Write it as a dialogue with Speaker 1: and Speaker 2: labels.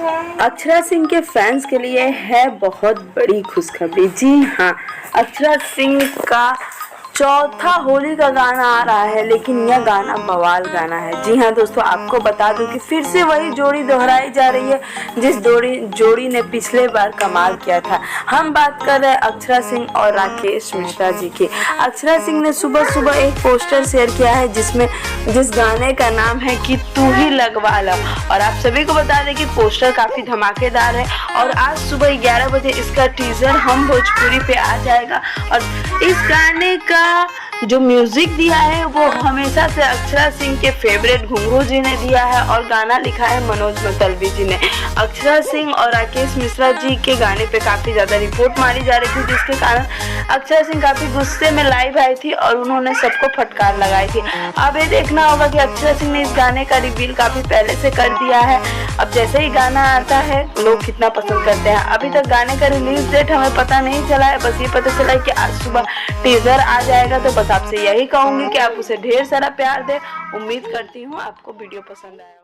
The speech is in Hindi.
Speaker 1: अक्षरा सिंह के फैंस के लिए है बहुत बड़ी खुशखबरी। जी हाँ, अक्षरा सिंह का चौथा होली का गाना आ रहा है, लेकिन यह गाना बवाल गाना है। जी हाँ दोस्तों, आपको बता दूं कि फिर से वही जोड़ी दोहराई जा रही है जिस जोड़ी ने पिछले बार कमाल किया था। हम बात कर रहे हैं अक्षरा सिंह और राकेश मिश्रा जी की। अक्षरा सिंह ने सुबह सुबह एक पोस्टर शेयर किया है जिस गाने का नाम है कि तू ही लगवा लो। और आप सभी को बता दें कि पोस्टर काफी धमाकेदार है और आज सुबह 11 बजे इसका टीजर हम भोजपुरी पे आ जाएगा। और इस गाने का जो म्यूजिक दिया है वो हमेशा से अक्षरा सिंह के फेवरेट घुंघरू जी ने दिया है और गाना लिखा है मनोज मतलबी जी ने। अक्षरा सिंह और राकेश मिश्रा जी के गाने पे काफी ज्यादा रिपोर्ट मारी जा रही थी, जिसके कारण अक्षरा सिंह काफी गुस्से में लाइव आई थी और उन्होंने सबको फटकार लगाई थी। अब ये देखना होगा कि अक्षरा सिंह ने इस गाने का रिवील काफी पहले से कर दिया है। अब जैसे ही गाना आता है लोग कितना पसंद करते हैं। अभी तक गाने का रिलीज डेट हमें पता नहीं चला है, बस ये पता चला है कि आज सुबह टीजर आ जाएगा। तो बस आपसे यही कहूंगी कि आप उसे ढेर सारा प्यार दें। उम्मीद करती हूँ आपको वीडियो पसंद आएगा।